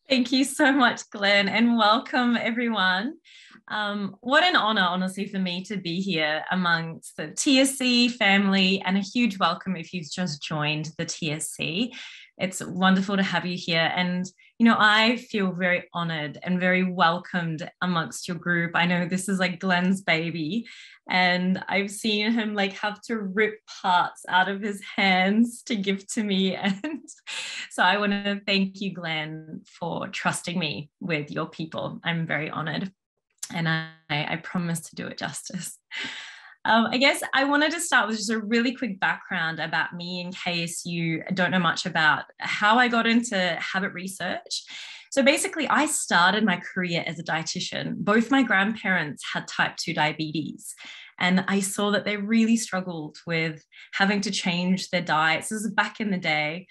Thank you so much, Glenn, and welcome everyone. What an honor, honestly, for me to be here amongst the TSC family, and a huge welcome if you've just joined the TSC. It's wonderful to have you here. And, I feel very honored and very welcomed amongst your group. I know this is like Glenn's baby, and I've seen him have to rip parts out of his hands to give to me. And so I want to thank you, Glenn, for trusting me with your people. I'm very honored, and I promise to do it justice. I guess I wanted to start with just a really quick background about me in case you don't know much about how I got into habit research. So basically, I started my career as a dietitian. Both my grandparents had type 2 diabetes, and I saw that they really struggled with having to change their diets. This is back in the day,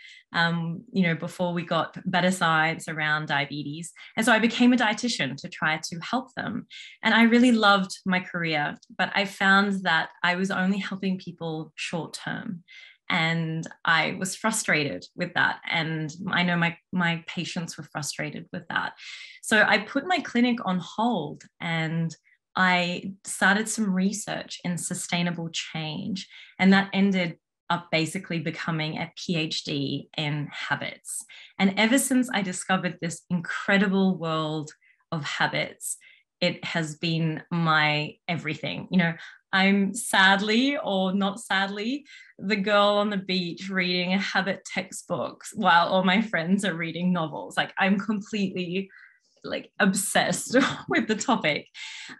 before we got better science around diabetes. And so I became a dietitian to try to help them. And I really loved my career, but I found that I was only helping people short term. And I was frustrated with that. And I know my patients were frustrated with that. So I put my clinic on hold, and I started some research in sustainable change. And that ended up basically becoming a PhD in habits. And ever since I discovered this incredible world of habits, it has been my everything. I'm sadly, or not sadly, the girl on the beach reading a habit textbook while all my friends are reading novels. I'm completely obsessed with the topic.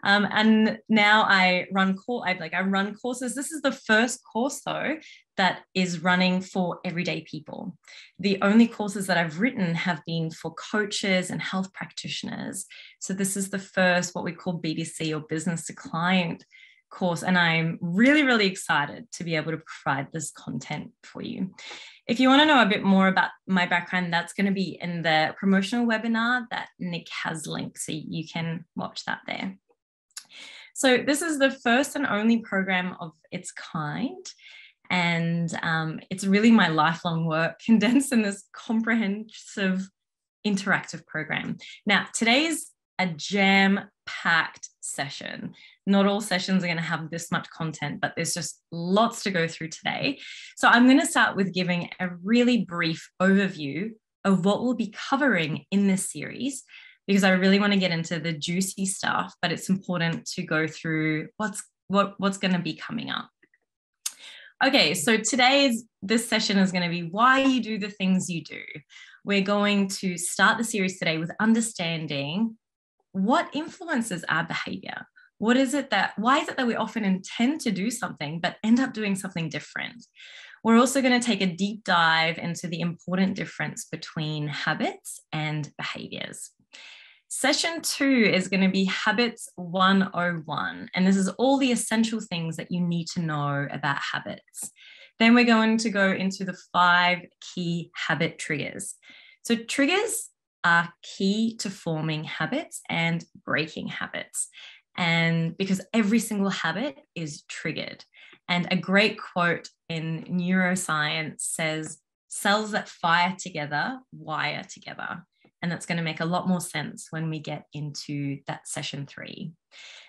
And now I run courses. This is the first course though that is running for everyday people. The only courses that I've written have been for coaches and health practitioners. So this is the first, what we call BDC, or business to client course. And I'm really, really excited to be able to provide this content for you. If you want to know a bit more about my background, that's going to be in the promotional webinar that Nick has linked, so you can watch that there. So this is the first and only program of its kind. And it's really my lifelong work condensed in this comprehensive interactive program. Now, today's a jam-packed session. Not all sessions are going to have this much content, but there's just lots to go through today. So I'm going to start with giving a really brief overview of what we'll be covering in this series, because I really want to get into the juicy stuff, but it's important to go through what's going to be coming up. Okay, so this session is going to be why you do the things you do. We're going to start the series today with understanding what influences our behavior. Why is it that we often intend to do something but end up doing something different? We're also going to take a deep dive into the important difference between habits and behaviors. Session 2 is going to be Habits 101, and this is all the essential things that you need to know about habits. Then we're going to go into the 5 key habit triggers. So triggers are key to forming habits and breaking habits. And because every single habit is triggered. And a great quote in neuroscience says, cells that fire together wire together. And that's going to make a lot more sense when we get into that session 3.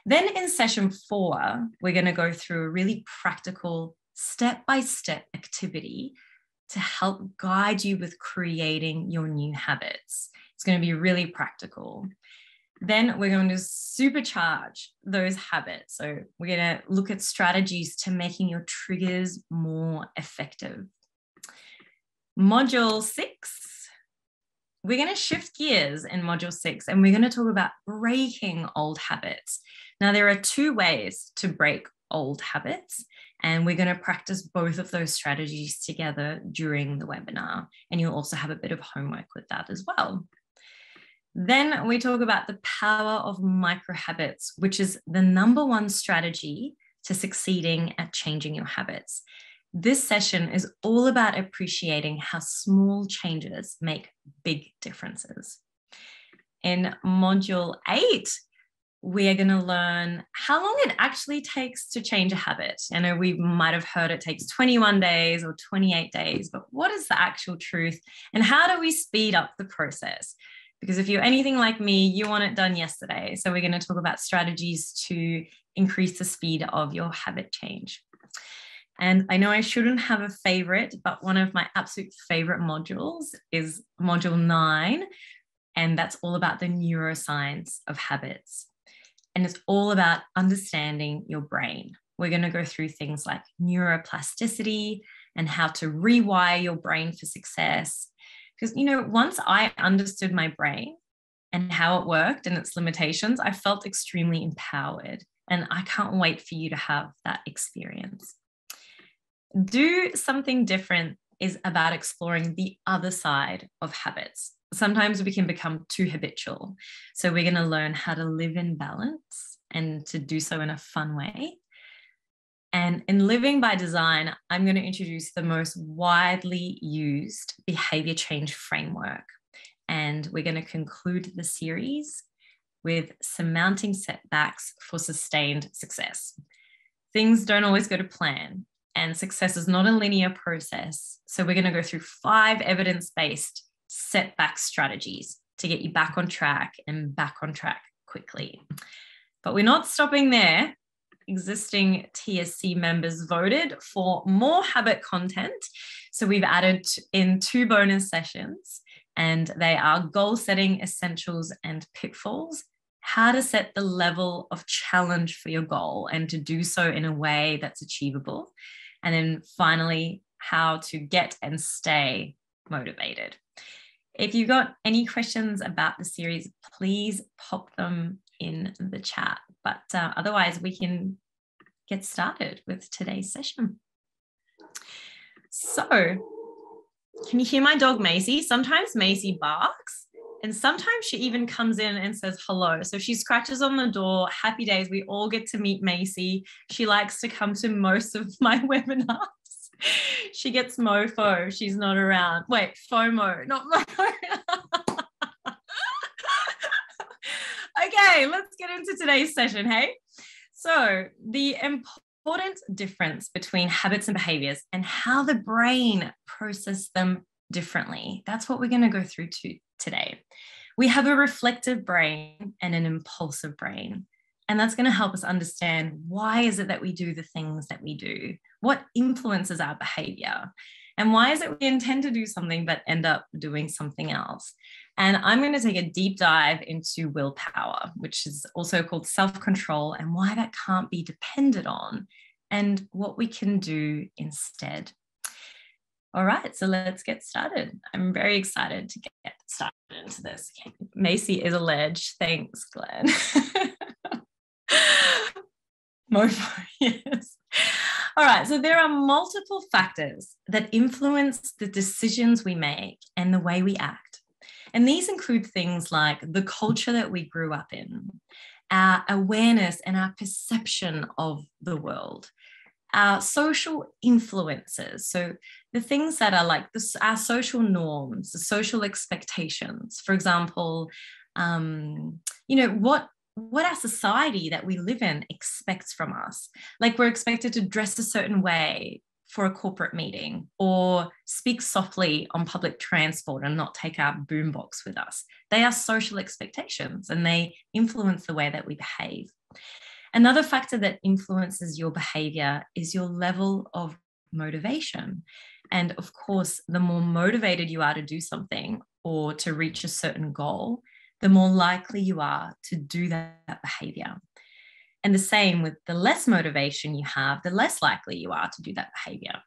Then in session 4, we're going to go through a really practical step-by-step activity to help guide you with creating your new habits. It's going to be really practical. Then we're going to supercharge those habits. So we're going to look at strategies to making your triggers more effective. Module 6, we're going to shift gears in module 6, and we're going to talk about breaking old habits. Now, there are 2 ways to break old habits, and we're going to practice both of those strategies together during the webinar. And you'll also have a bit of homework with that as well. Then we talk about the power of micro habits, which is the #1 strategy to succeeding at changing your habits. This session is all about appreciating how small changes make big differences. In module 8, we are going to learn how long it actually takes to change a habit. I know we might have heard it takes 21 days or 28 days, but what is the actual truth, and how do we speed up the process? Because if you're anything like me, you want it done yesterday. So we're going to talk about strategies to increase the speed of your habit change. And I know I shouldn't have a favorite, but one of my absolute favorite modules is module 9. And that's all about the neuroscience of habits. And it's all about understanding your brain. We're going to go through things like neuroplasticity and how to rewire your brain for success. Because, once I understood my brain and how it worked and its limitations, I felt extremely empowered. And I can't wait for you to have that experience. Do something different is about exploring the other side of habits. Sometimes we can become too habitual. So we're going to learn how to live in balance and to do so in a fun way. And in Living by Design, I'm going to introduce the most widely used behavior change framework. And we're going to conclude the series with surmounting setbacks for sustained success. Things don't always go to plan, and success is not a linear process. So we're going to go through 5 evidence-based setback strategies to get you back on track and back on track quickly. But we're not stopping there. Existing TSC members voted for more habit content. So we've added in 2 bonus sessions, and they are goal setting essentials and pitfalls, how to set the level of challenge for your goal and to do so in a way that's achievable. And then finally, how to get and stay motivated. If you've got any questions about the series, please pop them in the chat. But otherwise, we can get started with today's session. So, can you hear my dog Macy? Sometimes Macy barks, and sometimes she even comes in and says hello. So she scratches on the door. Happy days. We all get to meet Macy. She likes to come to most of my webinars. She gets mofo. She's not around. Wait, FOMO, not mofo. Okay, let's get into today's session, hey? So the important difference between habits and behaviors and how the brain processes them differently. That's what we're going to go through today. We have a reflective brain and an impulsive brain. And that's going to help us understand why is it that we do the things that we do? What influences our behavior? And why is it we intend to do something but end up doing something else? And I'm going to take a deep dive into willpower, which is also called self-control, and why that can't be depended on and what we can do instead. All right, so let's get started. I'm very excited to get started into this. Okay. Macy is a ledge. Thanks, Glenn. Mofo, yes. All right, so there are multiple factors that influence the decisions we make and the way we act. And these include things like the culture that we grew up in, our awareness and our perception of the world, our social influences. So the things that are like this, our social norms, the social expectations. For example, what our society that we live in expects from us. Like we're expected to dress a certain way for a corporate meeting or speak softly on public transport and not take our boombox with us. They are social expectations and they influence the way that we behave. Another factor that influences your behavior is your level of motivation. And of course, the more motivated you are to do something or to reach a certain goal, the more likely you are to do that behavior. And the same with the less motivation you have, the less likely you are to do that behavior.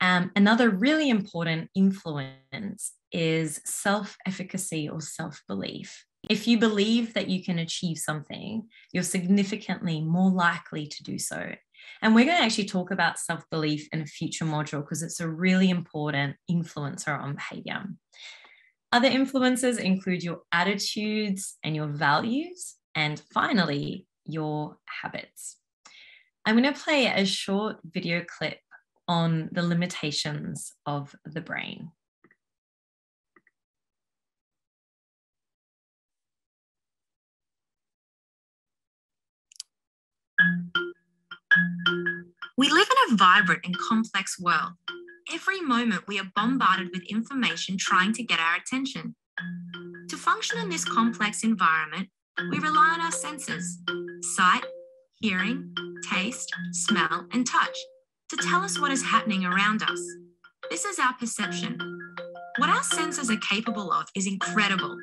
Another really important influence is self-efficacy or self-belief. If you believe that you can achieve something, you're significantly more likely to do so. And we're going to actually talk about self-belief in a future module because it's a really important influencer on behavior. Other influences include your attitudes and your values, and finally, your habits. I'm going to play a short video clip on the limitations of the brain. We live in a vibrant and complex world. Every moment we are bombarded with information trying to get our attention. To function in this complex environment, we rely on our senses: sight, hearing, taste, smell, and touch to tell us what is happening around us. This is our perception. What our senses are capable of is incredible.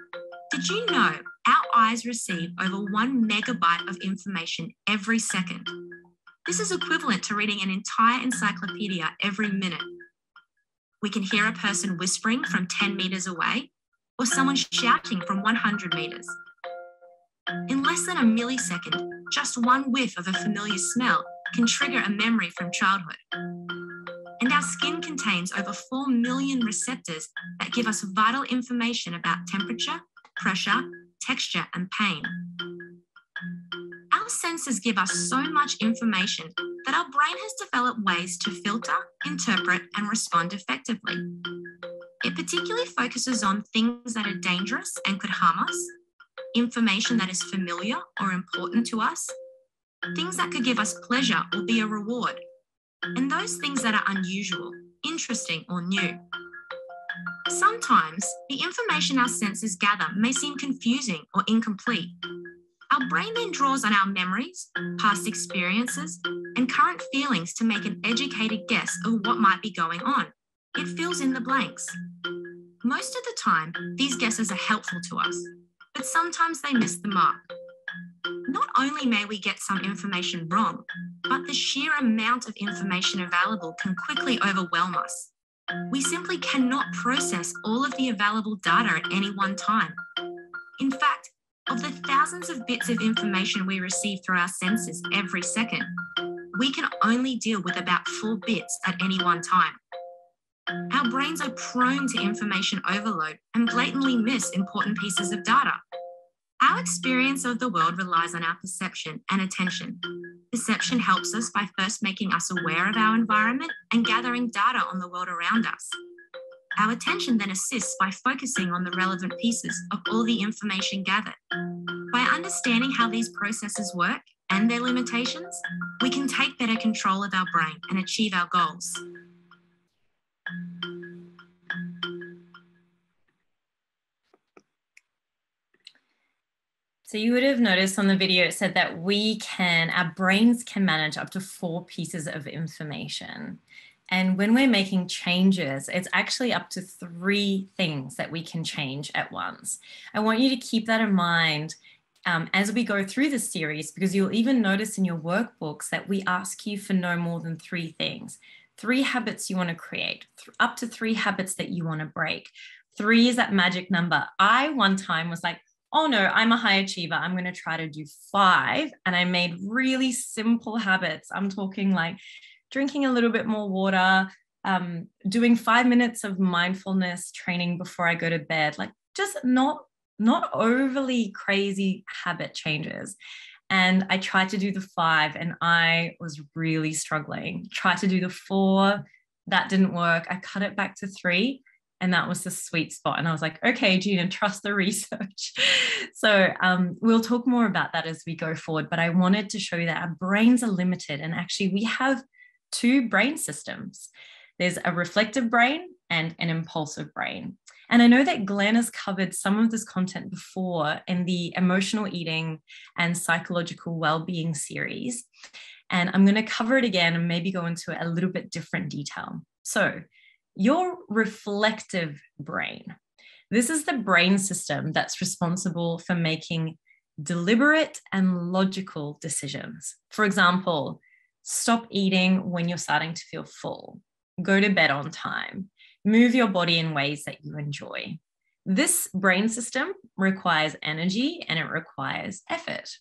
Did you know our eyes receive over 1 megabyte of information every second? This is equivalent to reading an entire encyclopedia every minute. We can hear a person whispering from 10 meters away or someone shouting from 100 meters. In less than a millisecond, just one whiff of a familiar smell can trigger a memory from childhood. And our skin contains over 4 million receptors that give us vital information about temperature, pressure, texture, and pain. Our senses give us so much information that our brain has developed ways to filter, interpret, and respond effectively. It particularly focuses on things that are dangerous and could harm us, information that is familiar or important to us, things that could give us pleasure or be a reward, and those things that are unusual, interesting, or new. Sometimes, the information our senses gather may seem confusing or incomplete. Our brain then draws on our memories, past experiences, and current feelings to make an educated guess of what might be going on. It fills in the blanks. Most of the time, these guesses are helpful to us, but sometimes they miss the mark. Not only may we get some information wrong, but the sheer amount of information available can quickly overwhelm us. We simply cannot process all of the available data at any one time. In fact, of the thousands of bits of information we receive through our senses every second, we can only deal with about 4 bits at any one time. Our brains are prone to information overload and blatantly miss important pieces of data. Our experience of the world relies on our perception and attention. Perception helps us by first making us aware of our environment and gathering data on the world around us. Our attention then assists by focusing on the relevant pieces of all the information gathered. By understanding how these processes work and their limitations, we can take better control of our brain and achieve our goals. So you would have noticed on the video, it said that our brains can manage up to 4 pieces of information. And when we're making changes, it's actually up to 3 things that we can change at once. I want you to keep that in mind as we go through this series, because you'll even notice in your workbooks that we ask you for no more than 3 things. 3 habits you want to create, up to 3 habits that you want to break. 3 is that magic number. I one time was like, oh no, I'm a high achiever. I'm going to try to do 5. And I made really simple habits. I'm talking like drinking a little bit more water, doing 5 minutes of mindfulness training before I go to bed, like just not overly crazy habit changes. And I tried to do the 5 and I was really struggling. Tried to do the 4, that didn't work. I cut it back to 3. And that was the sweet spot. And I was like, okay, Gina, trust the research. So we'll talk more about that as we go forward. But I wanted to show you that our brains are limited. And actually, we have 2 brain systems. There's a reflective brain and an impulsive brain. And I know that Glenn has covered some of this content before in the emotional eating and psychological well-being series. And I'm going to cover it again and maybe go into a little bit different detail. So your reflective brain. This is the brain system that's responsible for making deliberate and logical decisions. For example, stop eating when you're starting to feel full. Go to bed on time. Move your body in ways that you enjoy. This brain system requires energy and it requires effort.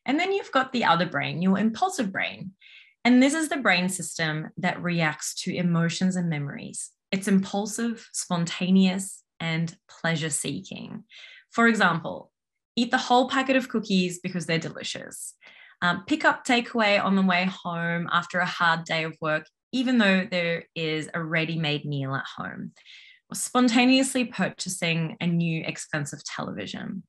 And then you've got the other brain, your impulsive brain. And this is the brain system that reacts to emotions and memories. It's impulsive, spontaneous, and pleasure-seeking. For example, eat the whole packet of cookies because they're delicious. Pick up takeaway on the way home after a hard day of work, even though there is a ready-made meal at home. Or spontaneously purchasing a new expensive television.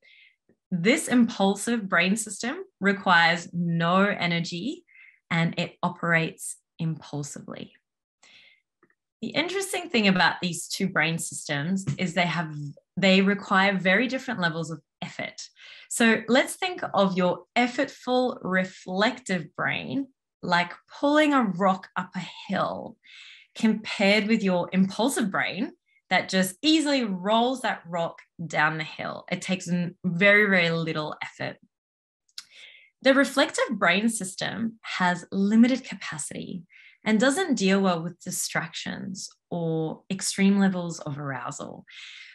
This impulsive brain system requires no energy and it operates impulsively. The interesting thing about these two brain systems is they require very different levels of effort. So let's think of your effortful reflective brain like pulling a rock up a hill, compared with your impulsive brain that just easily rolls that rock down the hill. It takes very, very little effort. The reflective brain system has limited capacity and doesn't deal well with distractions or extreme levels of arousal.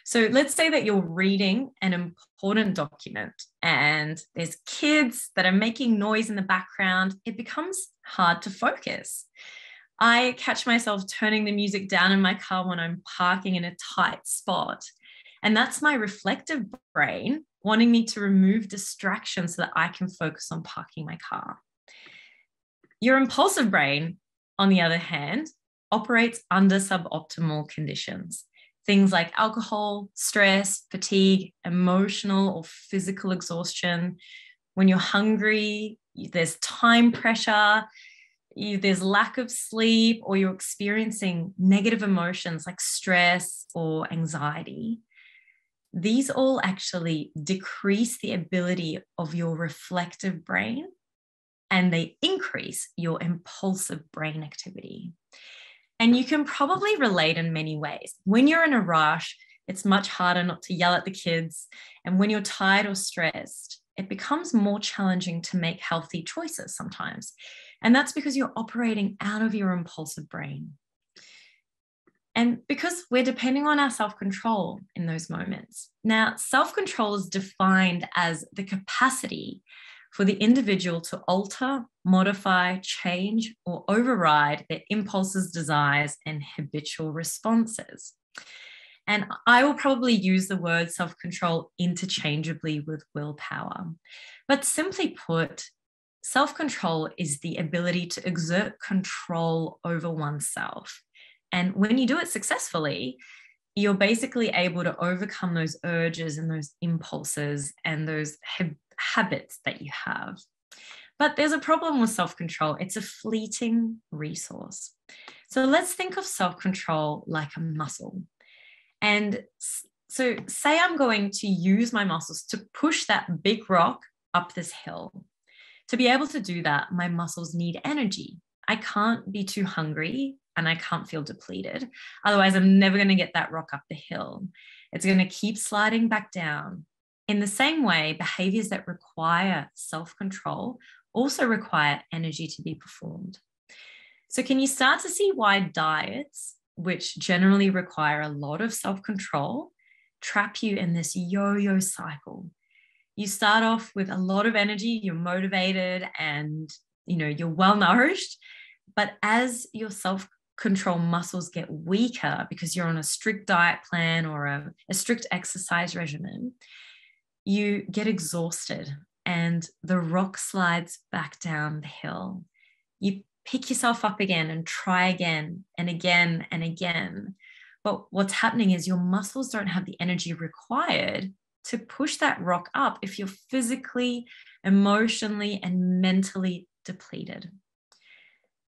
So let's say that you're reading an important document and there's kids that are making noise in the background. It becomes hard to focus. I catch myself turning the music down in my car when I'm parking in a tight spot. And that's my reflective brain wanting me to remove distractions so that I can focus on parking my car. Your impulsive brain, on the other hand, operates under suboptimal conditions. Things like alcohol, stress, fatigue, emotional or physical exhaustion. When you're hungry, there's time pressure, there's lack of sleep, or you're experiencing negative emotions like stress or anxiety. These all actually decrease the ability of your reflective brain and they increase your impulsive brain activity. And you can probably relate in many ways. When you're in a rush, it's much harder not to yell at the kids. And when you're tired or stressed, it becomes more challenging to make healthy choices sometimes. And that's because you're operating out of your impulsive brain. And because we're depending on our self-control in those moments. Now, self-control is defined as the capacity for the individual to alter, modify, change, or override their impulses, desires, and habitual responses. And I will probably use the word self-control interchangeably with willpower. But simply put, self-control is the ability to exert control over oneself. And when you do it successfully, you're basically able to overcome those urges and those impulses and those habits that you have. But there's a problem with self-control. It's a fleeting resource. So let's think of self-control like a muscle. And so say I'm going to use my muscles to push that big rock up this hill. To be able to do that, my muscles need energy. I can't be too hungry and I can't feel depleted. Otherwise, I'm never going to get that rock up the hill. It's going to keep sliding back down. In the same way, behaviors that require self-control also require energy to be performed. So can you start to see why diets, which generally require a lot of self-control, trap you in this yo-yo cycle? You start off with a lot of energy, you're motivated and you're well-nourished, but as your self-control muscles get weaker because you're on a strict diet plan or a strict exercise regimen, you get exhausted and the rock slides back down the hill. You pick yourself up again and try again and again and again. But what's happening is your muscles don't have the energy required to push that rock up if you're physically, emotionally, and mentally depleted.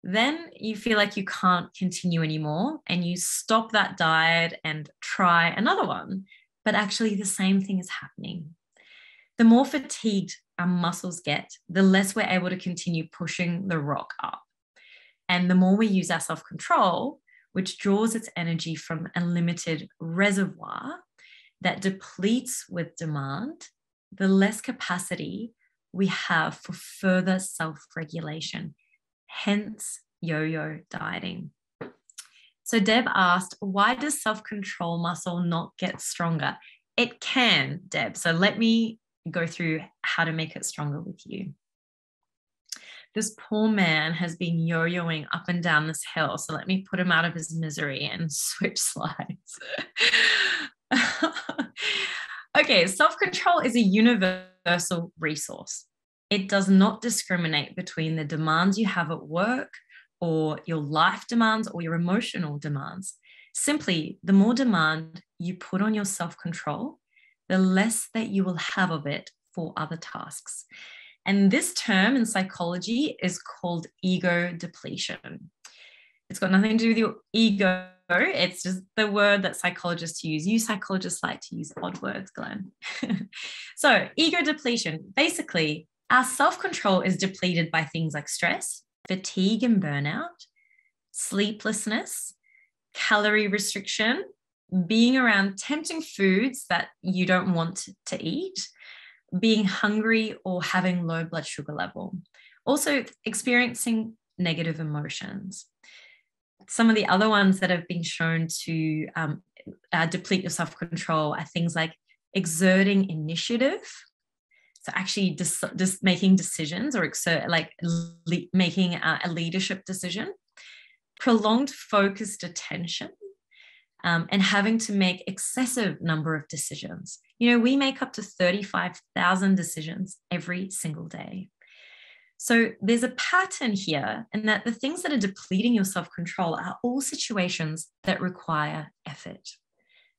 Then you feel like you can't continue anymore and you stop that diet and try another one. But actually the same thing is happening. The more fatigued our muscles get, the less we're able to continue pushing the rock up. And the more we use our self-control, which draws its energy from a limited reservoir that depletes with demand, the less capacity we have for further self-regulation, hence yo-yo dieting. So Deb asked, why does self-control muscle not get stronger? It can, Deb. So let me go through how to make it stronger with you. This poor man has been yo-yoing up and down this hill. So let me put him out of his misery and switch slides. Okay, self-control is a universal resource. It does not discriminate between the demands you have at work or your life demands or your emotional demands. Simply, the more demand you put on your self-control, the less that you will have of it for other tasks. And this term in psychology is called ego depletion. It's got nothing to do with your ego. It's just the word that psychologists use. You psychologists like to use odd words, Glenn. So ego depletion, basically, our self-control is depleted by things like stress, fatigue and burnout, sleeplessness, calorie restriction, being around tempting foods that you don't want to eat, being hungry or having low blood sugar level. Also experiencing negative emotions. Some of the other ones that have been shown to deplete your self-control are things like exerting initiative. So actually just making decisions or making a leadership decision, prolonged focused attention, and having to make excessive number of decisions. You know, we make up to 35,000 decisions every single day. So there's a pattern here, and that the things that are depleting your self-control are all situations that require effort.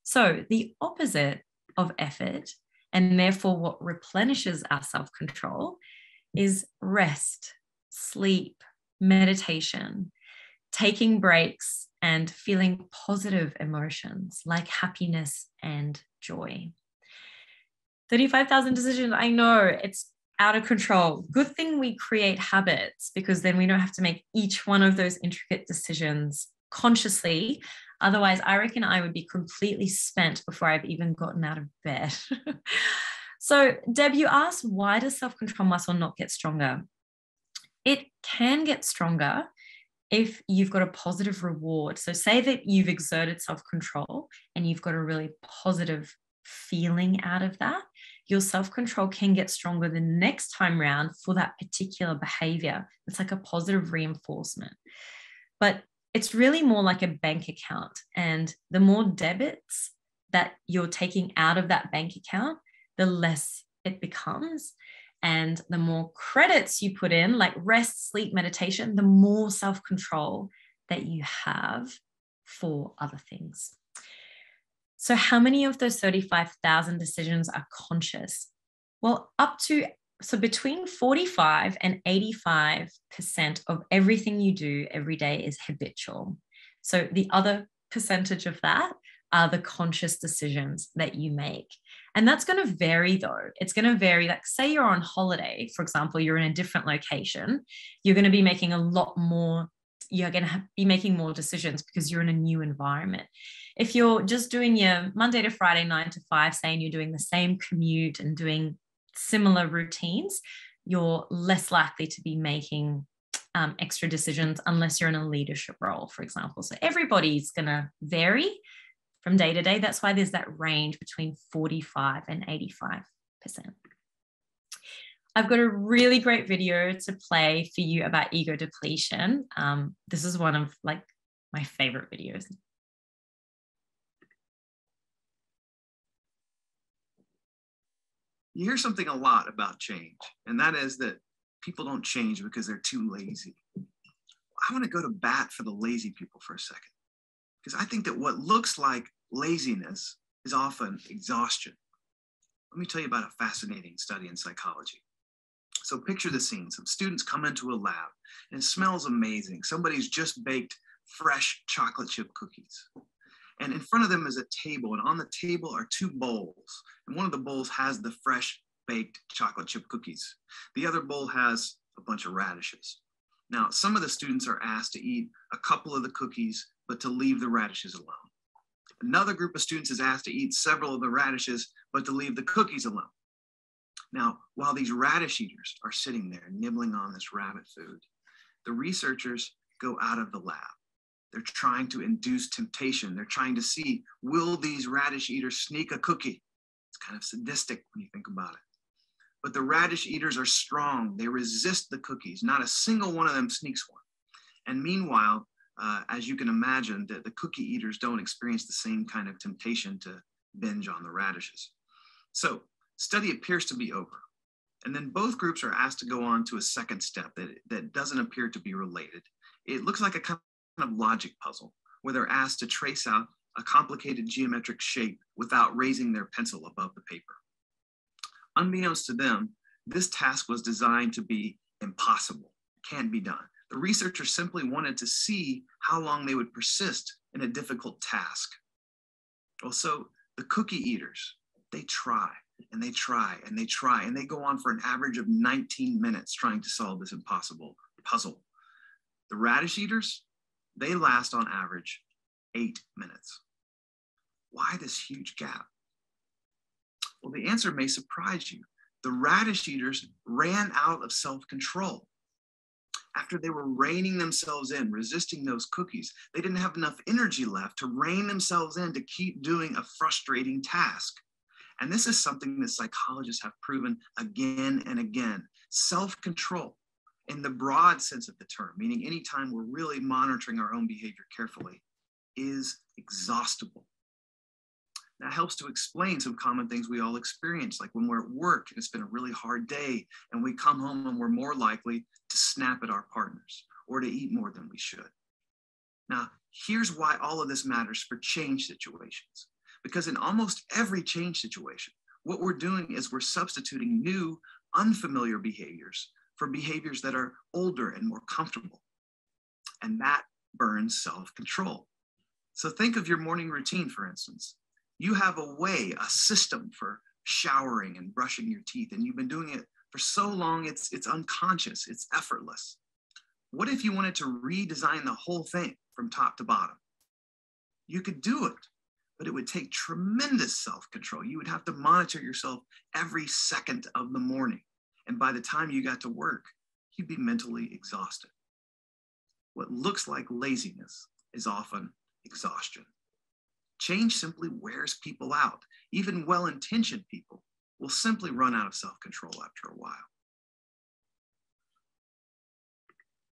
So the opposite of effort, and therefore what replenishes our self-control, is rest, sleep, meditation, taking breaks, and feeling positive emotions like happiness and joy. 35,000 decisions, I know it's out of control. Good thing we create habits, because then we don't have to make each one of those intricate decisions consciously. Otherwise, I reckon I would be completely spent before I've even gotten out of bed. So, Deb, you asked, why does self-control muscle not get stronger? It can get stronger if you've got a positive reward. So say that you've exerted self-control and you've got a really positive feeling out of that, your self-control can get stronger the next time round for that particular behavior. It's like a positive reinforcement. But it's really more like a bank account. And the more debits that you're taking out of that bank account, the less it becomes. And the more credits you put in, like rest, sleep, meditation, the more self-control that you have for other things. So how many of those 35,000 decisions are conscious? Well, between 45 and 85% of everything you do every day is habitual. So the other percentage of that are the conscious decisions that you make. And that's going to vary though. It's going to vary. Like say you're on holiday, for example, you're in a different location, you're going to be making a lot more, you're going to be making more decisions because you're in a new environment. If you're just doing your Monday to Friday, 9 to 5, saying you're doing the same commute and doing similar routines, you're less likely to be making extra decisions unless you're in a leadership role, for example. So everybody's going to vary from day to day. That's why there's that range between 45 and 85%. I've got a really great video to play for you about ego depletion. This is one of like my favorite videos. You hear something a lot about change, and that is that people don't change because they're too lazy. I want to go to bat for the lazy people for a second, because I think that what looks like laziness is often exhaustion. Let me tell you about a fascinating study in psychology. So picture the scene. Some students come into a lab and it smells amazing. Somebody's just baked fresh chocolate chip cookies. And in front of them is a table, and on the table are two bowls. And one of the bowls has the fresh baked chocolate chip cookies. The other bowl has a bunch of radishes. Now, some of the students are asked to eat a couple of the cookies, but to leave the radishes alone. Another group of students is asked to eat several of the radishes, but to leave the cookies alone. Now, while these radish eaters are sitting there nibbling on this rabbit food, the researchers go out of the lab. They're trying to induce temptation. They're trying to see, will these radish eaters sneak a cookie? It's kind of sadistic when you think about it. But the radish eaters are strong. They resist the cookies. Not a single one of them sneaks one. And meanwhile, as you can imagine, the cookie eaters don't experience the same kind of temptation to binge on the radishes. So study appears to be over. And then both groups are asked to go on to a second step that doesn't appear to be related. It looks like a kind of logic puzzle where they're asked to trace out a complicated geometric shape without raising their pencil above the paper. Unbeknownst to them, this task was designed to be impossible. It can't be done. The researchers simply wanted to see how long they would persist in a difficult task. Well, so the cookie eaters, they try and they try and they try, and they go on for an average of 19 minutes trying to solve this impossible puzzle. The radish eaters, they last on average 8 minutes. Why this huge gap? Well, the answer may surprise you. The radish eaters ran out of self-control. After they were reining themselves in, resisting those cookies, they didn't have enough energy left to rein themselves in to keep doing a frustrating task. And this is something that psychologists have proven again and again. Self-control, in the broad sense of the term, meaning anytime we're really monitoring our own behavior carefully, is exhaustible. That helps to explain some common things we all experience, like when we're at work and it's been a really hard day and we come home and we're more likely to snap at our partners or to eat more than we should. Now, here's why all of this matters for change situations. Because in almost every change situation, what we're doing is we're substituting new, unfamiliar behaviors for behaviors that are older and more comfortable. And that burns self-control. So think of your morning routine, for instance. You have a way, a system for showering and brushing your teeth, and you've been doing it for so long, it's unconscious, it's effortless. What if you wanted to redesign the whole thing from top to bottom? You could do it, but it would take tremendous self-control. You would have to monitor yourself every second of the morning. And by the time you got to work, you'd be mentally exhausted. What looks like laziness is often exhaustion. Change simply wears people out. Even well-intentioned people will simply run out of self-control after a while.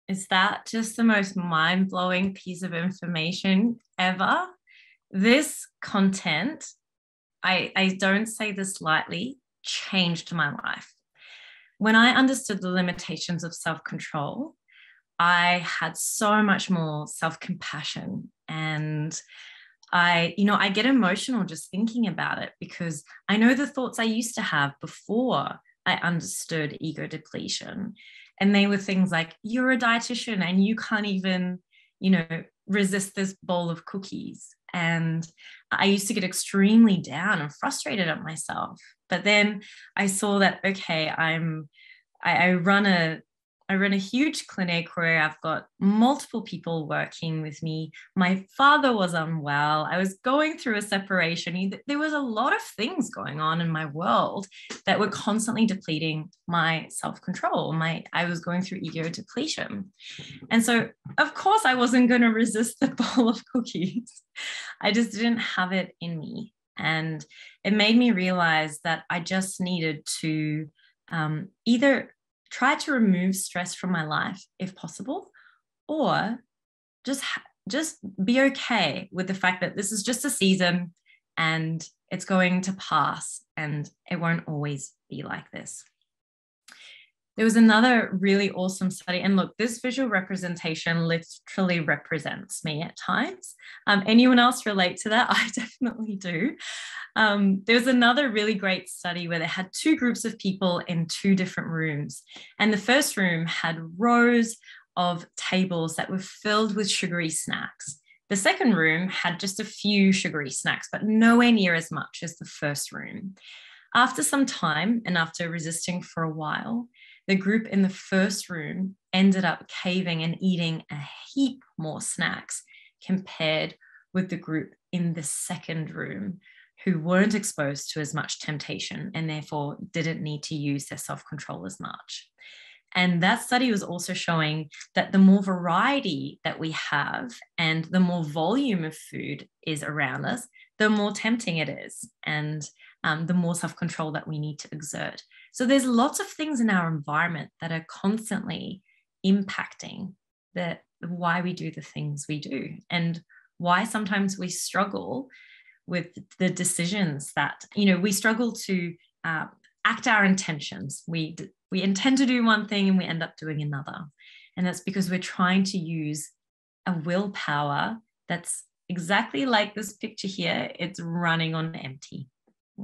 Is that just the most mind-blowing piece of information ever? This content, I don't say this lightly, changed my life. When I understood the limitations of self-control, I had so much more self-compassion, and I get emotional just thinking about it, because I know the thoughts I used to have before I understood ego depletion. And they were things like, you're a dietitian and you can't even, resist this bowl of cookies. And I used to get extremely down and frustrated at myself. But then I saw that, okay, I run a huge clinic where I've got multiple people working with me. My father was unwell. I was going through a separation. There was a lot of things going on in my world that were constantly depleting my self-control. I was going through ego depletion. And so, of course, I wasn't going to resist the bowl of cookies. I just didn't have it in me. And it made me realize that I just needed to either try to remove stress from my life if possible, or just be okay with the fact that this is just a season and it's going to pass and it won't always be like this. There was another really awesome study, and look, this visual representation literally represents me at times. Anyone else relate to that? I definitely do. There was another really great study where they had two groups of people in two different rooms. And the first room had rows of tables that were filled with sugary snacks. The second room had just a few sugary snacks, but nowhere near as much as the first room. After some time, and after resisting for a while, the group in the first room ended up caving and eating a heap more snacks compared with the group in the second room, who weren't exposed to as much temptation and therefore didn't need to use their self-control as much. And that study was also showing that the more variety that we have and the more volume of food is around us, the more tempting it is, and the more self-control that we need to exert. So there's lots of things in our environment that are constantly impacting why we do the things we do, and why sometimes we struggle with the decisions that, we struggle to act our intentions. We intend to do one thing and we end up doing another. And that's because we're trying to use a willpower that's exactly like this picture here. It's running on empty.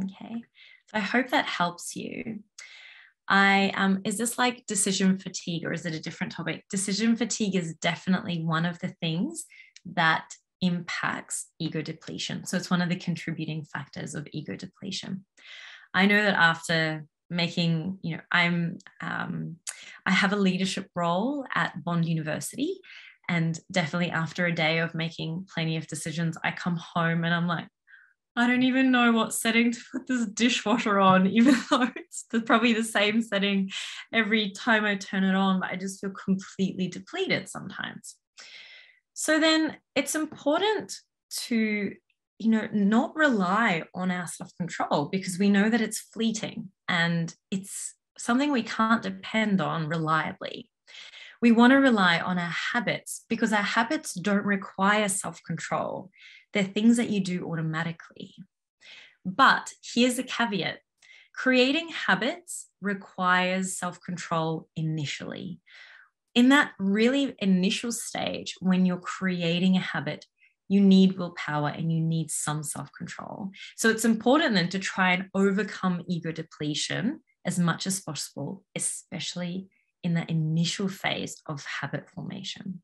Okay. So I hope that helps you. Is this like decision fatigue, or is it a different topic? Decision fatigue is definitely one of the things that impacts ego depletion. So it's one of the contributing factors of ego depletion. I know that after making, I have a leadership role at Bond University, and definitely after a day of making plenty of decisions, I come home and I'm like, I don't even know what setting to put this dishwasher on, even though it's probably the same setting every time I turn it on, but I just feel completely depleted sometimes. So then it's important to, not rely on our self-control, because we know that it's fleeting and it's something we can't depend on reliably. We want to rely on our habits, because our habits don't require self-control. They're things that you do automatically. But here's the caveat. Creating habits requires self-control initially. In that really initial stage, when you're creating a habit, you need willpower and you need some self-control. So it's important then to try and overcome ego depletion as much as possible, especially in the initial phase of habit formation.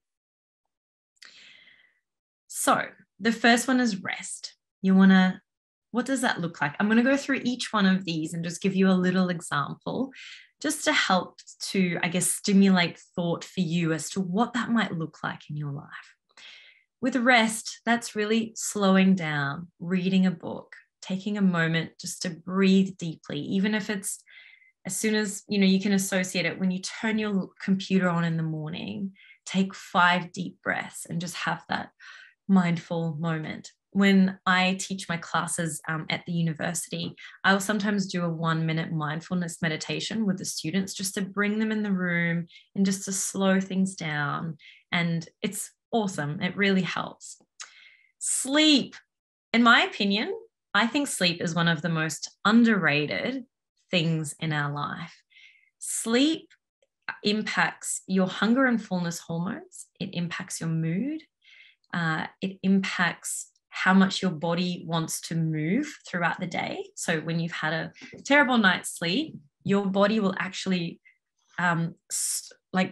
So the first one is rest. What does that look like? I'm going to go through each one of these and just give you a little example, just to help to, stimulate thought for you as to what that might look like in your life. With rest, that's really slowing down, reading a book, taking a moment just to breathe deeply, even if it's as soon as, you can associate it when you turn your computer on in the morning, take 5 deep breaths and just have that mindful moment. When I teach my classes at the university, I will sometimes do a 1-minute mindfulness meditation with the students, just to bring them in the room and just to slow things down. And it's awesome. It really helps. Sleep. In my opinion, I think sleep is one of the most underrated things in our life. Sleep impacts your hunger and fullness hormones. It impacts your mood. It impacts how much your body wants to move throughout the day. So when you've had a terrible night's sleep, your body will actually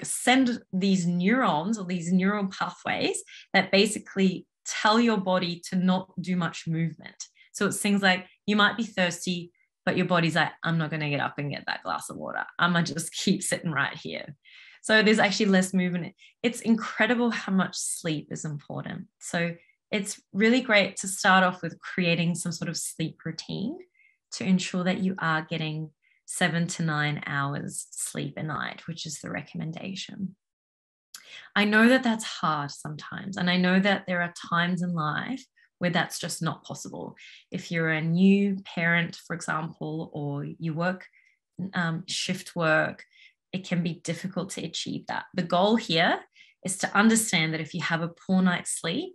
send these neurons or these neural pathways that basically tell your body to not do much movement. So it's things like you might be thirsty, but your body's like, I'm not going to get up and get that glass of water. I'm going to just keep sitting right here. So there's actually less movement. It's incredible how much sleep is important. So it's really great to start off with creating some sort of sleep routine to ensure that you are getting 7 to 9 hours sleep a night, which is the recommendation. I know that that's hard sometimes, and I know that there are times in life where that's just not possible. If you're a new parent, for example, or you work shift work, it can be difficult to achieve that. The goal here is to understand that if you have a poor night's sleep,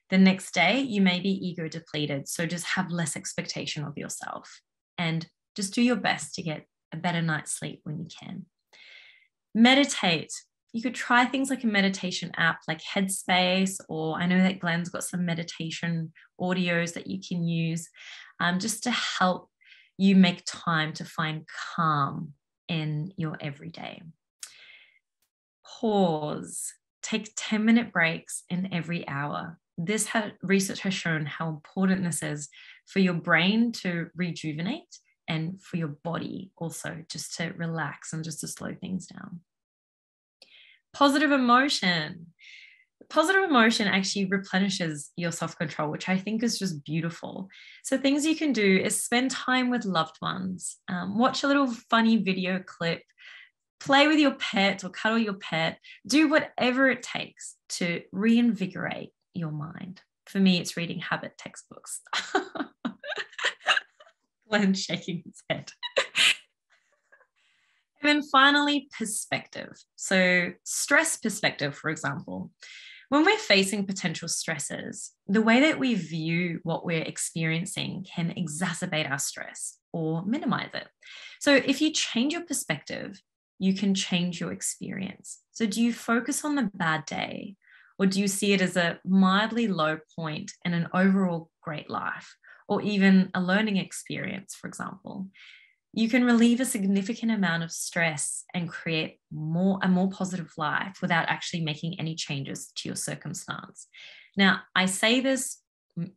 the next day you may be ego depleted. So just have less expectation of yourself and just do your best to get a better night's sleep when you can. Meditate. You could try things like a meditation app like Headspace, or I know that Glenn's got some meditation audios that you can use just to help you make time to find calm in your everyday. Pause. Take 10-minute breaks in every hour. Research has shown how important this is for your brain to rejuvenate and for your body also just to relax and just to slow things down. Positive emotion. Positive emotion actually replenishes your self-control, which I think is just beautiful. So things you can do is spend time with loved ones, watch a little funny video clip, play with your pet or cuddle your pet, do whatever it takes to reinvigorate your mind. For me, it's reading habit textbooks. Glenn's shaking his head. And then finally, perspective. So stress perspective, for example. When we're facing potential stresses, the way that we view what we're experiencing can exacerbate our stress or minimize it. So if you change your perspective, you can change your experience. So do you focus on the bad day, or do you see it as a mildly low point in an overall great life, or even a learning experience, for example? you can relieve a significant amount of stress and create a more positive life without actually making any changes to your circumstance. Now, I say this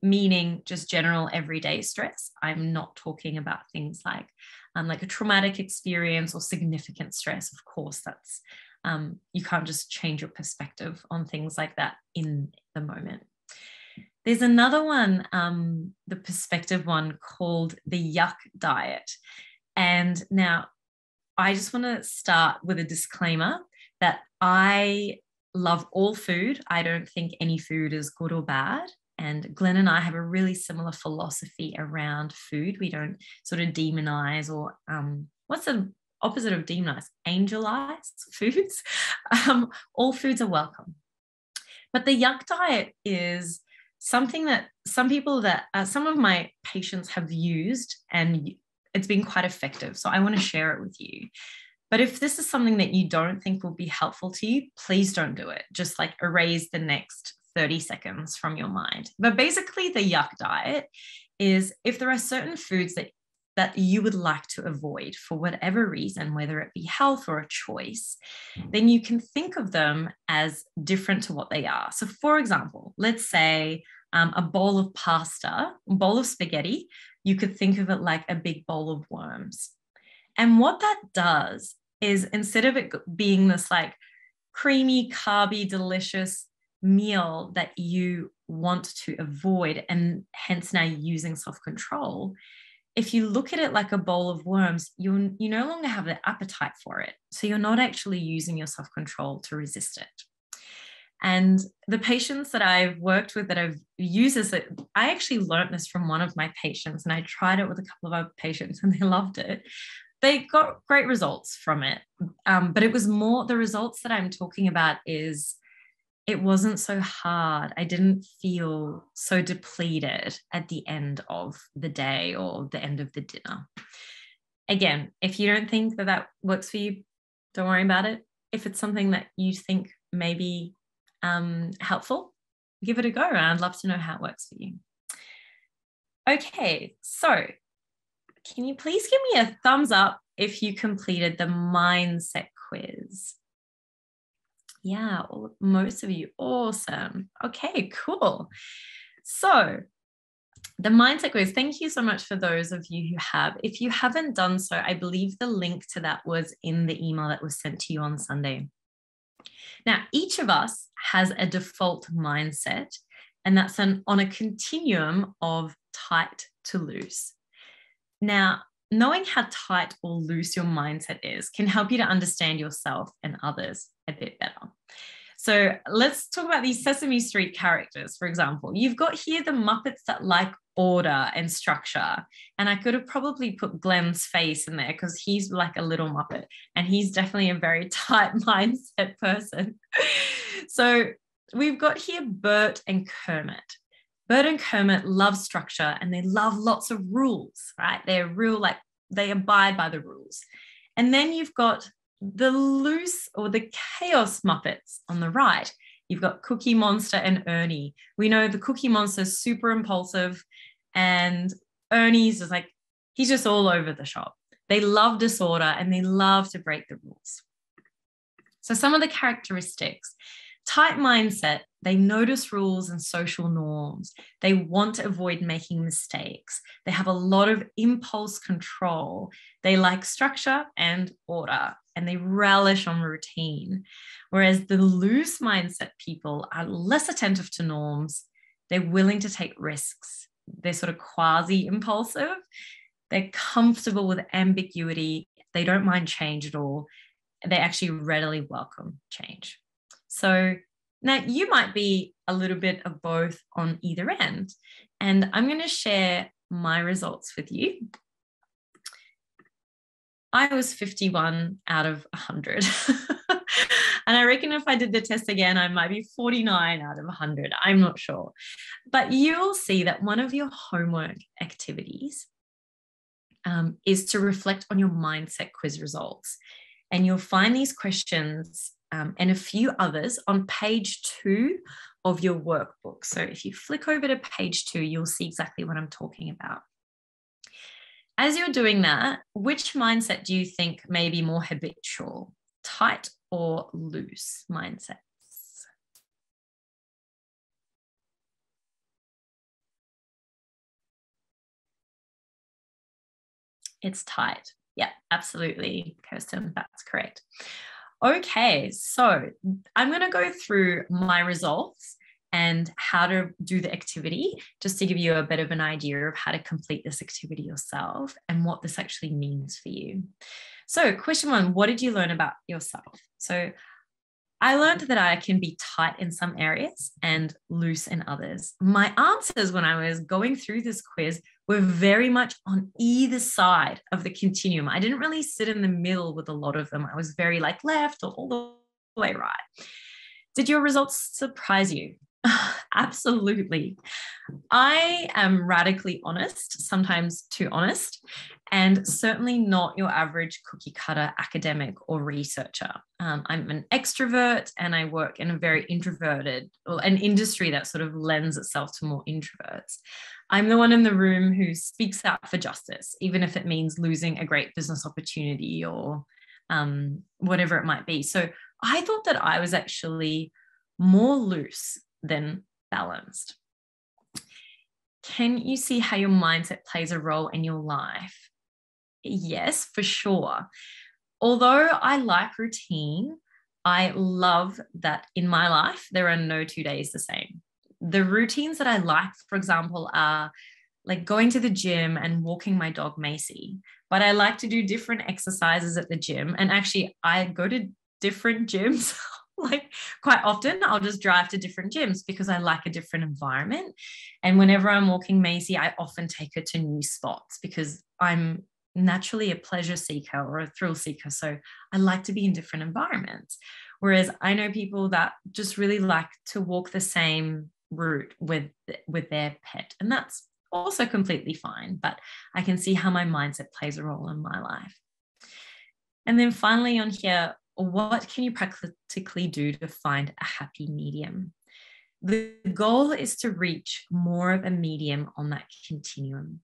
meaning just general everyday stress. I'm not talking about things like a traumatic experience or significant stress. Of course, that's you can't just change your perspective on things like that in the moment. There's another one, the perspective one, called the yuck diet. And now I just want to start with a disclaimer that I love all food. I don't think any food is good or bad. And Glenn and I have a really similar philosophy around food. We don't sort of demonize or what's the opposite of demonize? Angelize foods. All foods are welcome. But the yuck diet is something that some of my patients have used, and it's been quite effective. So I want to share it with you. But if this is something that you don't think will be helpful to you, please don't do it. Just erase the next 30 seconds from your mind. But basically the yuck diet is if there are certain foods that you would like to avoid for whatever reason, whether it be health or a choice, then you can think of them as different to what they are. So for example, let's say a bowl of pasta, a bowl of spaghetti, you could think of it like a big bowl of worms. And what that does is, instead of it being this creamy, carby, delicious meal that you want to avoid, and hence now using self-control, if you look at it like a bowl of worms, you no longer have the appetite for it. So you're not actually using your self-control to resist it. And the patients that I've worked with that I've used this, I actually learned this from one of my patients, and I tried it with a couple of other patients and they loved it. They got great results from it. But it was more, the results that I'm talking about is it wasn't so hard. I didn't feel so depleted at the end of the day or the end of the dinner. Again, if you don't think that works for you, don't worry about it. If it's something that you think may be helpful, give it a go. And I'd love to know how it works for you. Okay, so can you please give me a thumbs up if you completed the mindset quiz? Yeah, most of you. Awesome. Okay, cool. So the mindset quiz, thank you so much for those of you who have. If you haven't done so, I believe the link to that was in the email that was sent to you on Sunday. Now, each of us has a default mindset, and that's on a continuum of tight to loose. Now, knowing how tight or loose your mindset is can help you to understand yourself and others a bit better. So let's talk about these Sesame Street characters, for example. You've got here the Muppets that like order and structure. And I could have probably put Glenn's face in there because he's like a little Muppet and he's definitely a very tight mindset person. So we've got here Bert and Kermit. Bert and Kermit love structure and they love lots of rules, right? They're real, they abide by the rules. And then you've got the loose or the chaos Muppets on the right. You've got Cookie Monster and Ernie. We know the Cookie Monster is super impulsive and Ernie's just he's just all over the shop. They love disorder and they love to break the rules. So some of the characteristics: tight mindset, they notice rules and social norms. They want to avoid making mistakes. They have a lot of impulse control. They like structure and order, and they relish on routine. Whereas the loose mindset people are less attentive to norms. They're willing to take risks. They're sort of quasi-impulsive. They're comfortable with ambiguity. They don't mind change at all. They actually readily welcome change. So now you might be a little bit of both on either end. And I'm going to share my results with you. I was 51 out of 100. And I reckon if I did the test again, I might be 49 out of 100. I'm not sure. But you'll see that one of your homework activities is to reflect on your mindset quiz results. And you'll find these questions and a few others on page 2 of your workbook. So if you flick over to page 2, you'll see exactly what I'm talking about. as you're doing that, which mindset do you think may be more habitual, tight or loose mindsets? It's tight. Yeah, absolutely, Kirsten, that's correct. Okay, so I'm going to go through my results and how to do the activity, just to give you a bit of an idea of how to complete this activity yourself and what this actually means for you. So question 1, what did you learn about yourself? So I learned that I can be tight in some areas and loose in others. My answers when I was going through this quiz were very much on either side of the continuum. I didn't really sit in the middle with a lot of them. I was very like left or all the way right. Did your results surprise you? Absolutely. I am radically honest, sometimes too honest, and certainly not your average cookie cutter academic or researcher. I'm an extrovert and I work in a very introverted, or an industry that sort of lends itself to more introverts. I'm the one in the room who speaks out for justice, even if it means losing a great business opportunity or whatever it might be. So I thought that I was actually more loose than balanced. Can you see how your mindset plays a role in your life? Yes, for sure. Although I like routine, I love that in my life, there are no 2 days the same. The routines that I like, for example, are like going to the gym and walking my dog Macy. But I like to do different exercises at the gym. And actually, I go to different gyms. Like quite often I'll just drive to different gyms because I like a different environment. And whenever I'm walking Macy, I often take her to new spots because I'm naturally a pleasure seeker or a thrill seeker. So I like to be in different environments. Whereas I know people that just really like to walk the same route with their pet. And that's also completely fine. But I can see how my mindset plays a role in my life. And then finally on here, what can you practically do to find a happy medium? The goal is to reach more of a medium on that continuum.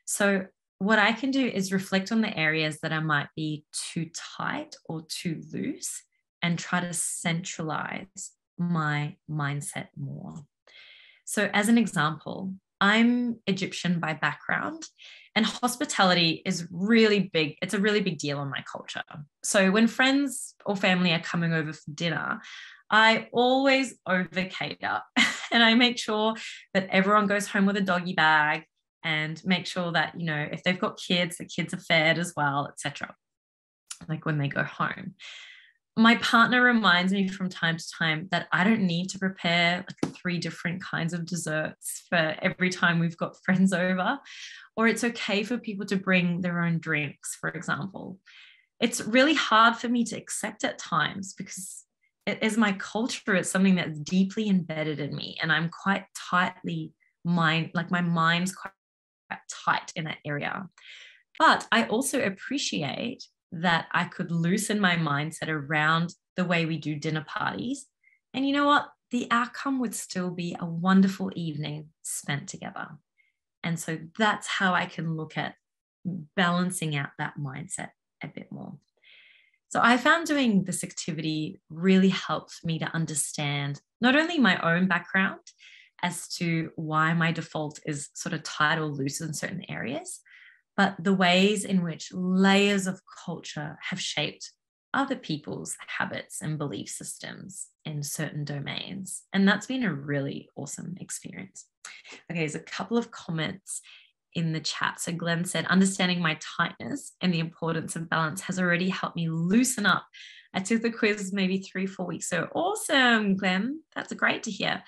So what I can do is reflect on the areas that I might be too tight or too loose and try to centralize my mindset more. So as an example, I'm Egyptian by background, and hospitality is really big. It's a really big deal in my culture. So when friends or family are coming over for dinner, I always over cater and I make sure that everyone goes home with a doggy bag and make sure that, you know, if they've got kids, the kids are fed as well, etc. Like when they go home. My partner reminds me from time to time that I don't need to prepare like 3 different kinds of desserts for every time we've got friends over, or it's okay for people to bring their own drinks, for example. It's really hard for me to accept at times because it is my culture. It's something that's deeply embedded in me, and I'm quite tightly my mind's quite tight in that area. But I also appreciate that I could loosen my mindset around the way we do dinner parties. And you know what? The outcome would still be a wonderful evening spent together. And so that's how I can look at balancing out that mindset a bit more. So I found doing this activity really helped me to understand not only my own background as to why my default is sort of tight or loose in certain areas, but the ways in which layers of culture have shaped other people's habits and belief systems in certain domains. And that's been a really awesome experience. Okay, there's a couple of comments in the chat. So Glenn said, understanding my tightness and the importance of balance has already helped me loosen up. I took the quiz maybe 3-4 weeks. So awesome, Glenn. That's great to hear.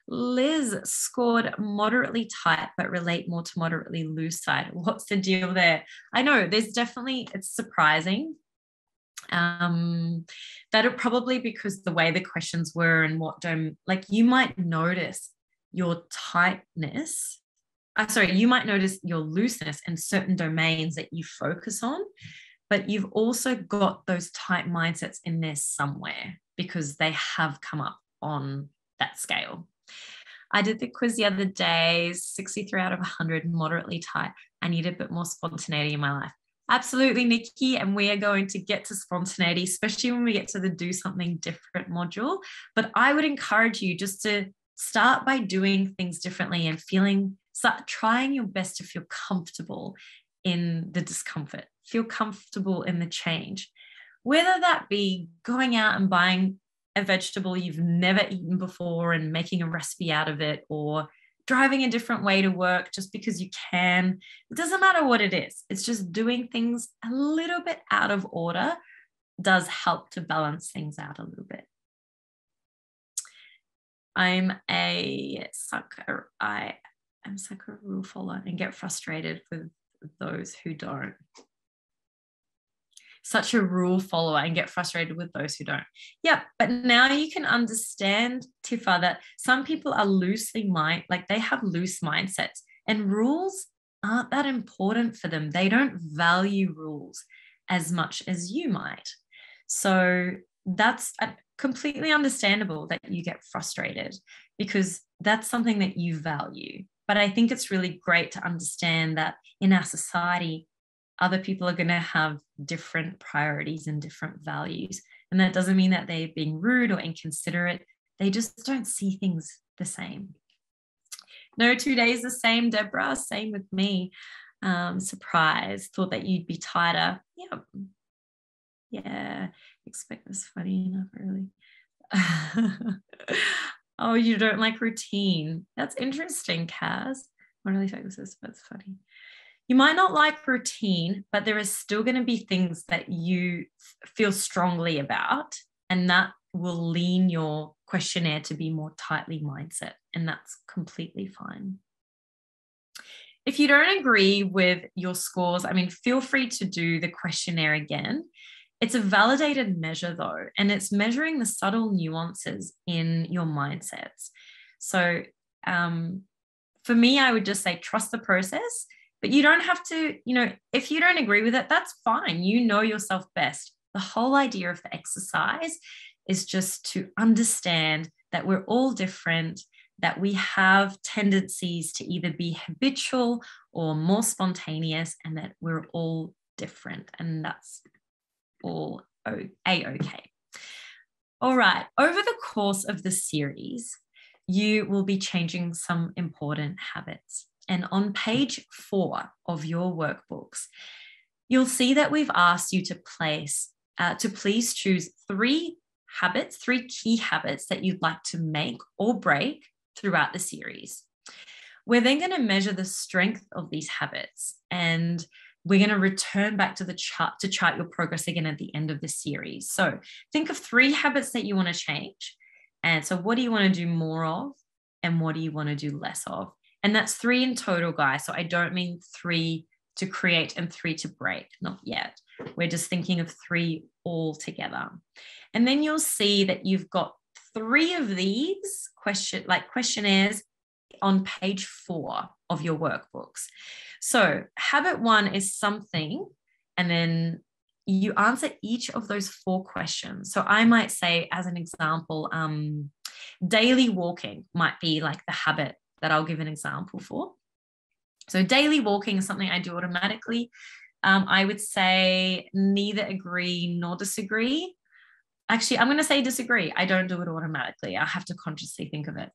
Liz scored moderately tight, but relate more to moderately loose side. What's the deal there? I know there's definitely, it's surprising. That it probably because the way the questions were and what don't, like you might notice your tightness. You might notice your looseness in certain domains that you focus on, but you've also got those tight mindsets in there somewhere because they have come up on that scale. I did the quiz the other day, 63 out of 100, moderately tight. I need a bit more spontaneity in my life. Absolutely, Nikki. And we are going to get to spontaneity, especially when we get to the do something different module. But I would encourage you just to start by doing things differently and start trying your best to feel comfortable in the discomfort, feel comfortable in the change. Whether that be going out and buying a vegetable you've never eaten before and making a recipe out of it, or driving a different way to work just because you can. It doesn't matter what it is. It's just doing things a little bit out of order does help to balance things out a little bit. I'm a sucker. I am such a rule follower and get frustrated with those who don't. Such a rule follower and get frustrated with those who don't. Yeah, but now you can understand, Tifa, that some people are they have loose mindsets, and rules aren't that important for them. They don't value rules as much as you might. So that's completely understandable that you get frustrated, because that's something that you value. But I think it's really great to understand that in our society, other people are going to have different priorities and different values. And that doesn't mean that they're being rude or inconsiderate. They just don't see things the same. No 2 days the same, Deborah. Same with me. Surprise. Thought that you'd be tighter. Yeah. Expect this funny enough, really. Oh, you don't like routine. That's interesting, Kaz. I really think this is, that's funny. You might not like routine, but there is still going to be things that you feel strongly about, and that will lean your questionnaire to be more tightly mindset, and that's completely fine. If you don't agree with your scores, feel free to do the questionnaire again. It's a validated measure though, and it's measuring the subtle nuances in your mindsets. So for me, I would just say trust the process. But you don't have to, if you don't agree with it, that's fine. You know yourself best. The whole idea of the exercise is just to understand that we're all different, that we have tendencies to either be habitual or more spontaneous, and that we're all different. And that's all A-okay. All right. Over the course of the series, you will be changing some important habits. And on page 4 of your workbooks, you'll see that we've asked you to please choose 3 key habits that you'd like to make or break throughout the series. We're then going to measure the strength of these habits, and we're going to return back to the chart to chart your progress again at the end of the series. So think of 3 habits that you want to change. And so what do you want to do more of, and what do you want to do less of? And that's 3 in total, guys. So I don't mean 3 to create and 3 to break, not yet. We're just thinking of 3 all together. And then you'll see that you've got 3 of these questionnaires on page 4 of your workbooks. So habit 1 is something, and then you answer each of those 4 questions. So I might say, as an example, daily walking might be like the habit that I'll give an example for. So daily walking is something I do automatically. I would say neither agree nor disagree. Actually, I'm going to say disagree. I don't do it automatically. I have to consciously think of it.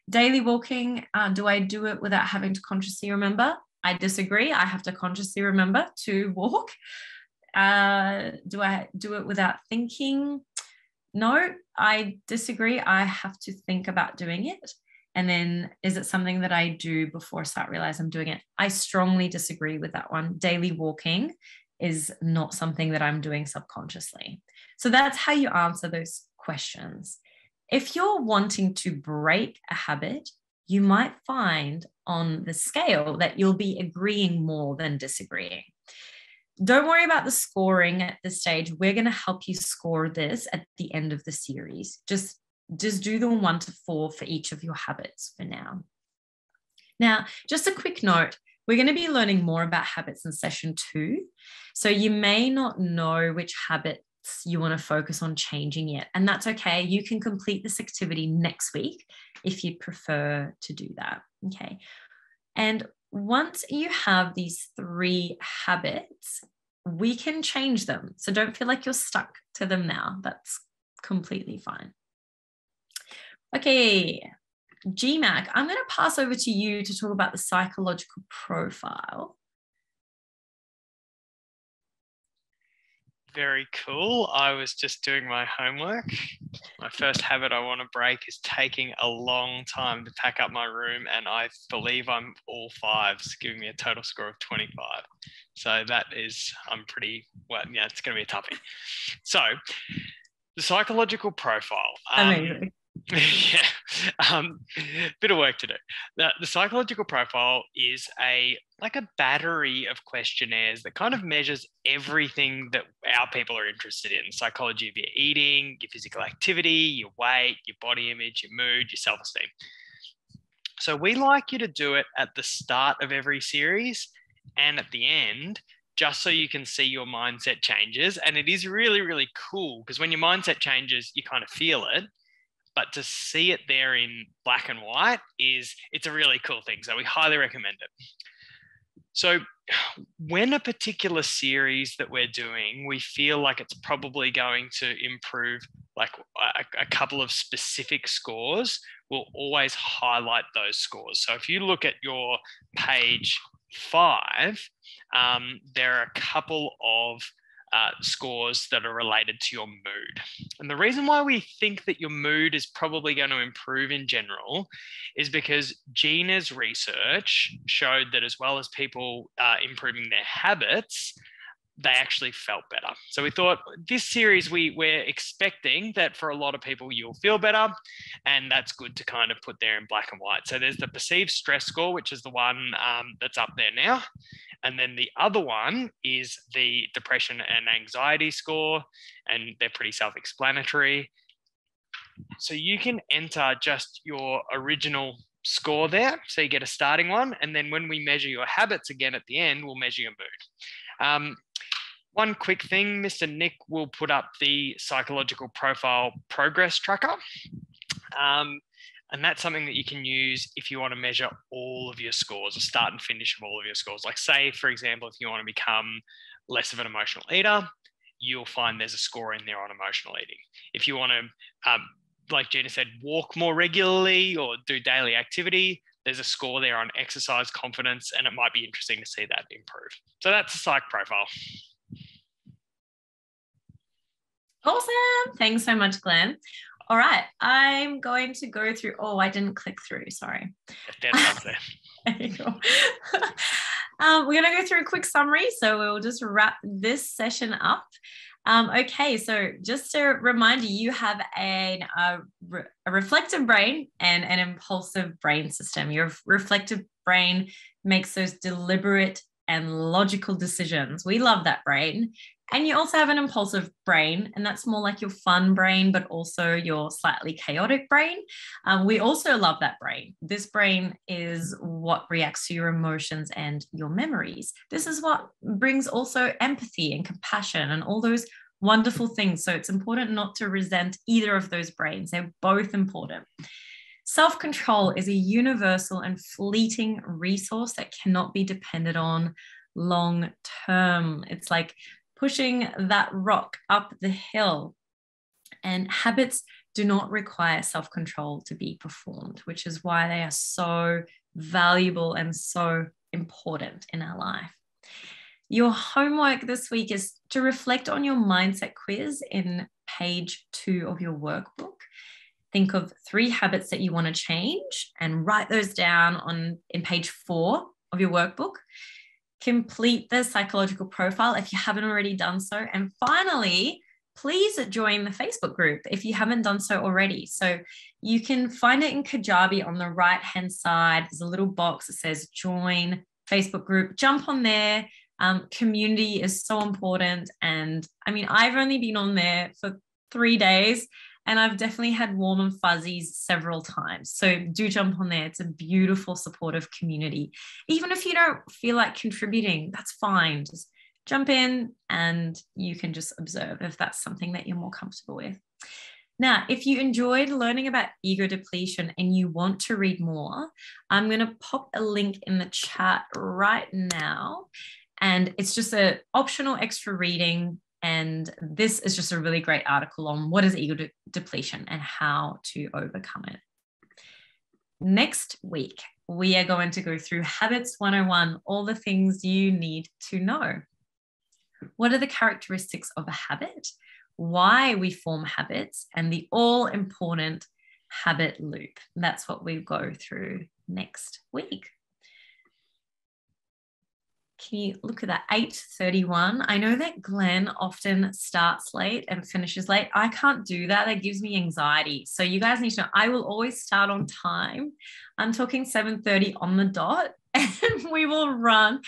Daily walking, do I do it without having to consciously remember? I disagree. I have to consciously remember to walk. Do I do it without thinking? No, I disagree. I have to think about doing it. And then, is it something that I do before I start realize I'm doing it? I strongly disagree with that one. Daily walking is not something that I'm doing subconsciously. So that's how you answer those questions. If you're wanting to break a habit, you might find on the scale that you'll be agreeing more than disagreeing. Don't worry about the scoring at this stage. We're going to help you score this at the end of the series. Just do the 1 to 4 for each of your habits for now. Now, just a quick note, we're going to be learning more about habits in session 2. So you may not know which habits habits you want to focus on changing yet. And that's okay. You can complete this activity next week if you'd prefer to do that. Okay. And once you have these 3 habits, we can change them. So don't feel like you're stuck to them now. That's completely fine. Okay, GMAC, I'm going to pass over to you to talk about the psychological profile. Very cool. I was just doing my homework. My first habit I want to break is taking a long time to pack up my room, and I believe I'm all 5s, giving me a total score of 25. So that is, I'm pretty, well, yeah, it's going to be a toughie. So the psychological profile. Amazing. Yeah, bit of work to do. The psychological profile is like a battery of questionnaires that kind of measures everything that our people are interested in. Psychology of your eating, your physical activity, your weight, your body image, your mood, your self-esteem. So we like you to do it at the start of every series and at the end, just so you can see your mindset changes. And it is really, really cool because when your mindset changes, you kind of feel it. But to see it there in black and white it's a really cool thing. So we highly recommend it. So when a particular series that we're doing, we feel like it's probably going to improve like a couple of specific scores, we'll always highlight those scores. So if you look at your page 5, there are a couple of scores that are related to your mood. And the reason why we think that your mood is probably going to improve in general is because Gina's research showed that as well as people improving their habits, they actually felt better. So we thought this series, we're expecting that for a lot of people, you'll feel better. And that's good to kind of put there in black and white. So there's the perceived stress score, which is the one that's up there now. And then the other one is the depression and anxiety score, and they're pretty self-explanatory. So you can enter just your original score there. So you get a starting one. And then when we measure your habits again at the end, we'll measure your mood. One quick thing, Mr. Nick will put up the psychological profile progress tracker. And that's something that you can use if you want to measure all of your scores, the start and finish of all of your scores. Like say, for example, if you want to become less of an emotional eater, you'll find there's a score in there on emotional eating. If you want to, like Gina said, walk more regularly or do daily activity, there's a score there on exercise confidence, and it might be interesting to see that improve. So that's the psych profile. Awesome. Thanks so much, Glenn. All right, I'm going to go through, I didn't click through, sorry. There you go. We're going to go through a quick summary, so we'll just wrap this session up. Okay, so just a reminder, you have a reflective brain and an impulsive brain system. Your reflective brain makes those deliberate and logical decisions. We love that brain. And you also have an impulsive brain, and that's more like your fun brain, but also your slightly chaotic brain. We also love that brain. This brain is what reacts to your emotions and your memories. This is what brings also empathy and compassion and all those wonderful things. So it's important not to resent either of those brains. They're both important. Self-control is a universal and fleeting resource that cannot be depended on long term. It's like pushing that rock up the hill. And habits do not require self-control to be performed, which is why they are so valuable and so important in our life. Your homework this week is to reflect on your mindset quiz in page 2 of your workbook. Think of 3 habits that you want to change and write those down in page 4 of your workbook. Complete the psychological profile if you haven't already done so. And finally, please join the Facebook group if you haven't done so already. So you can find it in Kajabi on the right-hand side. There's a little box that says join Facebook group. Jump on there. Community is so important. And I mean, I've only been on there for 3 days, and I've definitely had warm and fuzzies several times. So do jump on there. It's a beautiful, supportive community. Even if you don't feel like contributing, that's fine. Just jump in and you can just observe if that's something that you're more comfortable with. Now, if you enjoyed learning about ego depletion and you want to read more, I'm going to pop a link in the chat right now. And it's just an optional extra reading. And this is just a really great article on what is ego depletion and how to overcome it. Next week, we are going to go through Habits 101, all the things you need to know. What are the characteristics of a habit? Why we form habits, and the all-important habit loop. That's what we go through next week. Can you look at that? 8:31. I know that Glenn often starts late and finishes late. I can't do that. That gives me anxiety. So you guys need to know, I will always start on time. I'm talking 7:30 on the dot. And we will run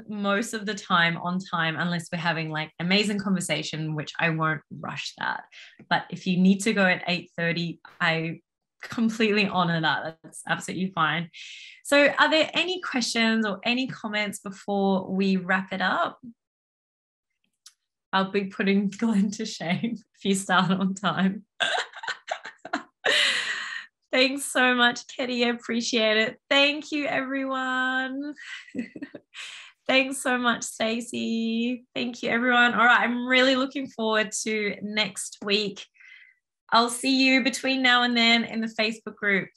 most of the time on time unless we're having like amazing conversation, which I won't rush that. But if you need to go at 8:30, I completely honor that. That's absolutely fine. So are there any questions or any comments before we wrap it up? I'll be putting Glenn to shame if you start on time. Thanks so much, Ketty. I appreciate it. Thank you, everyone. Thanks so much, Stacey. Thank you, everyone. All right, I'm really looking forward to next week. I'll see you between now and then in the Facebook group.